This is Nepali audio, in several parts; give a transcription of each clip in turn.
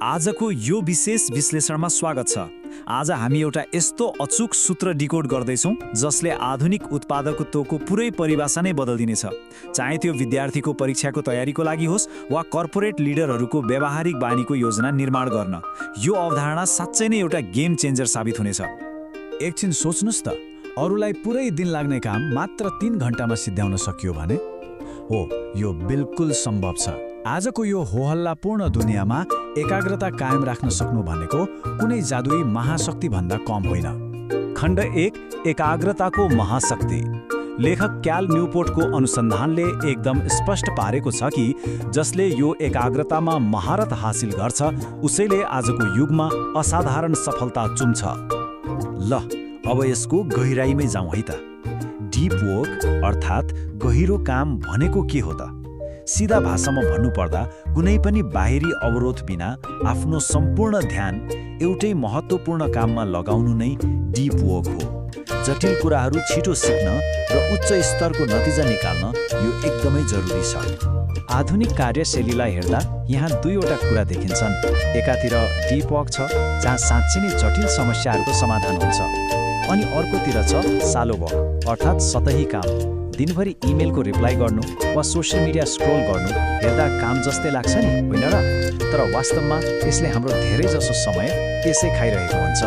आजको यो विशेष विश्लेषणमा स्वागत छ। आज हामी एउटा यस्तो अचूक सूत्र डिकोड गर्दैछौँ जसले आधुनिक उत्पादकत्वको पुरै परिभाषा नै बदल्दिनेछ। चाहे त्यो विद्यार्थीको परीक्षाको तयारीको लागि होस् वा कर्पोरेट लिडरहरूको व्यावहारिक बानीको योजना निर्माण गर्न, यो अवधारणा साँच्चै नै एउटा गेम चेन्जर साबित हुनेछ। एकछिन सोच्नुस् त, अरूलाई पुरै दिन लाग्ने काम मात्र 3 घण्टामा सिद्ध्याउन सकियो भने? हो, यो बिल्कुल सम्भव छ। आजको यो होहल्लापूर्ण दुनियाँमा एकाग्रता कायम राख्न सक्नु भनेको कुनै जादुई महाशक्ति भन्दा कम होइन। खण्ड 1, एकाग्रताको महाशक्ति। लेखक क्याल न्युपोर्टको अनुसन्धानले एकदम स्पष्ट पारेको छ कि जसले यो एकाग्रतामा महारत हासिल गर्छ उसैले आजको युगमा असाधारण सफलता चुम्छ। ल, अब यसको गहिराइमै जाउँ है त। डीप वर्क अर्थात् गहिरो काम भनेको के हो त? सिधा भाषामा भन्नुपर्दा कुनै पनि बाहिरी अवरोध बिना आफ्नो सम्पूर्ण ध्यान एउटै महत्त्वपूर्ण काममा लगाउनु नै डीप वर्क हो। जटिल कुराहरू छिटो सिक्न र उच्च स्तरको नतिजा निकाल्न यो एकदमै जरुरी छ। आधुनिक कार्यशैलीलाई हेर्दा यहाँ दुईवटा कुरा देखिन्छन्। एकातिर डीप वर्क छ जहाँ साँच्चै नै जटिल समस्याहरूको समाधान हुन्छ, अनि अर्कोतिर छ सालो वर्क अर्थात् सतही काम। दिनभरि इमेलको रिप्लाई गर्नु वा सोसियल मिडिया स्क्रोल गर्नु हेर्दा काम जस्तै लाग्छ नि, होइन र? तर वास्तवमा यसले हाम्रो धेरैजसो समय त्यसै खाइरहेको हुन्छ।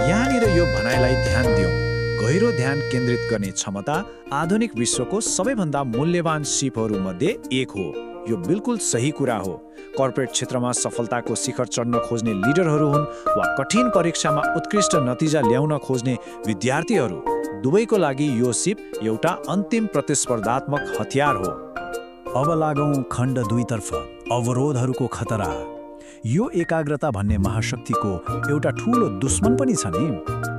यहाँनिर यो भनाइलाई ध्यान दिउँ। गहिरो ध्यान केन्द्रित गर्ने क्षमता आधुनिक विश्वको सबैभन्दा मूल्यवान सिपहरूमध्ये एक हो। यो बिल्कुल सही कुरा हो। कर्पोरेट क्षेत्रमा सफलताको शिखर चढ्न खोज्ने लिडरहरू हुन् वा कठिन परीक्षामा उत्कृष्ट नतिजा ल्याउन खोज्ने विद्यार्थीहरू, दुवैको लागि यो सिप एउटा अन्तिम प्रतिस्पर्धात्मक हतियार हो। अब लागौँ खण्ड 2 तर्फ, अवरोधहरूको खतरा। यो एकाग्रता भन्ने महाशक्तिको एउटा ठूलो दुश्मन पनि छ नि।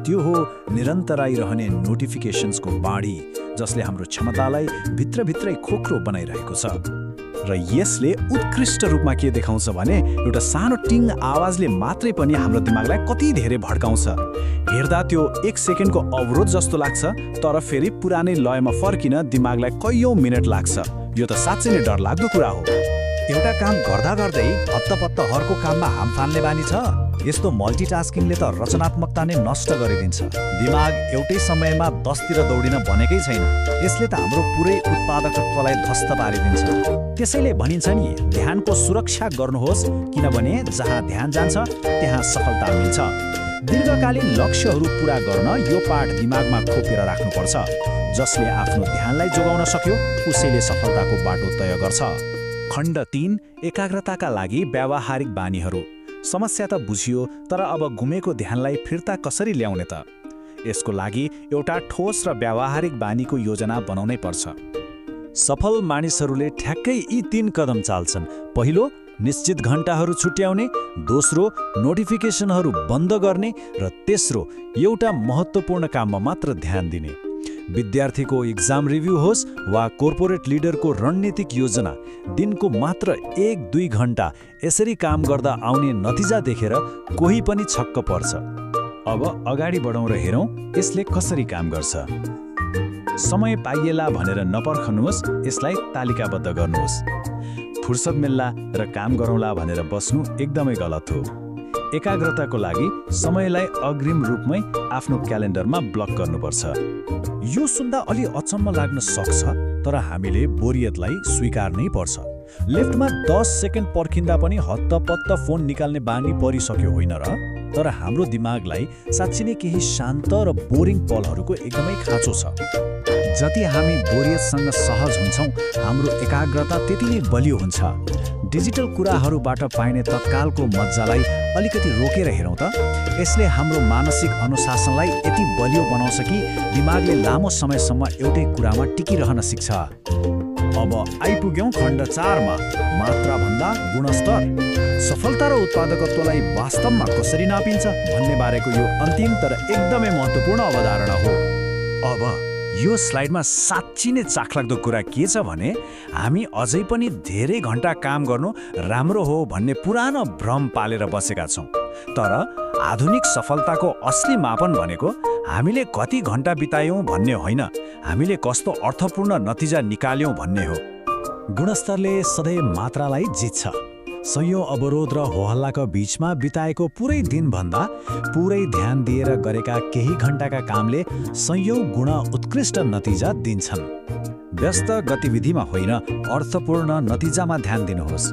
त्यो हो निरन्तर आइरहने नोटिफिकेसन्सको बाढी, जसले हाम्रो क्षमतालाई भित्रभित्रै खोक्रो बनाइरहेको छ। र यसले उत्कृष्ट रूपमा के देखाउँछ भने एउटा सानो टिङ आवाजले मात्रै पनि हाम्रो दिमागलाई कति धेरै भड्काउँछ। हेर्दा त्यो 1 सेकेन्डको अवरोध जस्तो लाग्छ, तर फेरि पुरानै लयमा फर्किन दिमागलाई कैयौँ मिनट लाग्छ। यो त साँच्चै नै डरलाग्दो कुरा हो। एउटा काम गर्दा गर्दै हत्तपत्त अर्को काममा हाम फाल्ने बानी छ। यस्तो मल्टिटास्किङले त रचनात्मकता नै नष्ट गरिदिन्छ। दिमाग एउटै समयमा 10तिर दौडिन बनेकै छैन। यसले त हाम्रो पुरै उत्पादकत्वलाई ध्वस्त पारिदिन्छ। त्यसैले भनिन्छ नि, ध्यानको सुरक्षा गर्नुहोस्, किनभने जहाँ ध्यान जान्छ त्यहाँ सफलता मिल्छ। दीर्घकालीन लक्ष्यहरू पूरा गर्न यो पाठ दिमागमा खोपेर राख्नुपर्छ। जसले आफ्नो ध्यानलाई जोगाउन सक्यो उसैले सफलताको बाटो तय गर्छ। खण्ड 3, एकाग्रताका लागि व्यावहारिक बानीहरू। समस्या त बुझियो, तर अब गुमेको ध्यानलाई फिर्ता कसरी ल्याउने त? यसको लागि एउटा ठोस र व्यावहारिक बानीको योजना बनाउनै पर्छ। सफल मानिसहरूले ठ्याक्कै यी 3 कदम चाल्छन्। पहिलो, निश्चित घण्टाहरू छुट्याउने। दोस्रो, नोटिफिकेसनहरू बन्द गर्ने। र तेस्रो, एउटा महत्त्वपूर्ण काममा मात्र ध्यान दिने। विद्यार्थीको इक्जाम रिभ्यू होस् वा कर्पोरेट लिडरको रणनीतिक योजना, दिनको मात्र 1-2 घण्टा यसरी काम गर्दा आउने नतिजा देखेर कोही पनि छक्क पर्छ। अब अगाडि बढौँ र हेरौँ यसले कसरी काम गर्छ। समय पाइएला भनेर नपर्खनुहोस्, यसलाई तालिकाबद्ध गर्नुहोस्। फुर्सद मिल्ला र काम गरौँला भनेर बस्नु एकदमै गलत हो। एकाग्रताको लागि समयलाई अग्रिम रूपमै आफ्नो क्यालेन्डरमा ब्लक गर्नुपर्छ। यो सुन्दा अलि अचम्म लाग्न सक्छ, तर हामीले बोरियतलाई स्वीकार्नै पर्छ। लिफ्टमा 10 सेकेन्ड पर्खिँदा पनि हत्तपत्त फोन निकाल्ने बानी परिसक्यो, होइन र? तर हाम्रो दिमागलाई साँच्चै नै केही शान्त र बोरिङ पलहरूको एकदमै खाँचो छ। जति हामी बोरियतसँग सहज हुन्छौँ, हाम्रो एकाग्रता त्यति नै बलियो हुन्छ। डिजिटल कुराहरूबाट पाइने तत्कालको मज्जालाई अलिकति रोकेर हेरौँ त। यसले हाम्रो मानसिक अनुशासनलाई यति बलियो बनाउँछ कि दिमागले लामो समयसम्म एउटै कुरामा टिकिरहन सिक्छ। अब आइपुग्यौँ खण्ड 4मा, मात्राभन्दा गुणस्तर। सफलता र उत्पादकत्वलाई वास्तवमा कसरी नापिन्छ भन्ने बारेको यो अन्तिम तर एकदमै महत्त्वपूर्ण अवधारणा हो। अब यो स्लाइडमा साँच्चै नै चाखलाग्दो कुरा के छ भने हामी अझै पनि धेरै घण्टा काम गर्नु राम्रो हो भन्ने पुरानो भ्रम पालेर बसेका छौँ। तर आधुनिक सफलताको असली मापन भनेको हामीले कति घण्टा बितायौँ भन्ने होइन, हामीले कस्तो अर्थपूर्ण नतिजा निकाल्यौँ भन्ने हो। गुणस्तरले सधैँ मात्रालाई जित्छ। सयौं अवरोध र होहल्लाका बीचमा बिताएको पुरै दिनभन्दा पुरै ध्यान दिएर गरेका केही घण्टाका कामले सयौं गुणा उत्कृष्ट नतिजा दिन्छन्। व्यस्त गतिविधिमा होइन, अर्थपूर्ण नतिजामा ध्यान दिनुहोस्।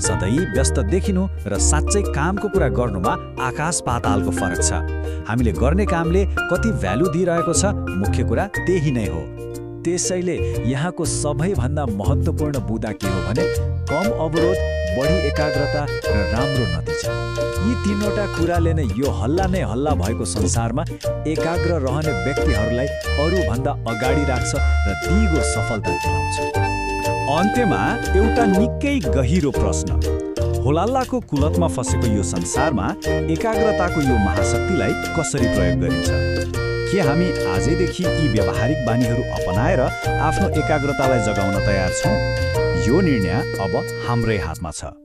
सधैँ व्यस्त देखिनु र साँच्चै कामको कुरा गर्नुमा आकाश पातालको फरक छ। हामीले गर्ने कामले कति भ्यालु दिइरहेको छ, मुख्य कुरा त्यही नै हो। त्यसैले यहाँको सबैभन्दा महत्त्वपूर्ण बुदा के हो भने कम अवरोध, बढी एकाग्रता र राम्रो नतिजा। यी तीनवटा कुराले नै यो हल्ला नै हल्ला भएको संसारमा एकाग्र रहने व्यक्तिहरूलाई अरूभन्दा अगाडि राख्छ र दिगो सफलता दिलाउँछ। अन्त्यमा एउटा निकै गहिरो प्रश्न, होलाल्लाको कुलतमा फसेको यो संसारमा एकाग्रताको यो महाशक्तिलाई कसरी प्रयोग गरिन्छ? के हामी आजैदेखि यी व्यावहारिक बानीहरू अपनाएर आफ्नो एकाग्रतालाई जगाउन तयार छौँ? यो निर्णय अब हाम्रै हातमा छ।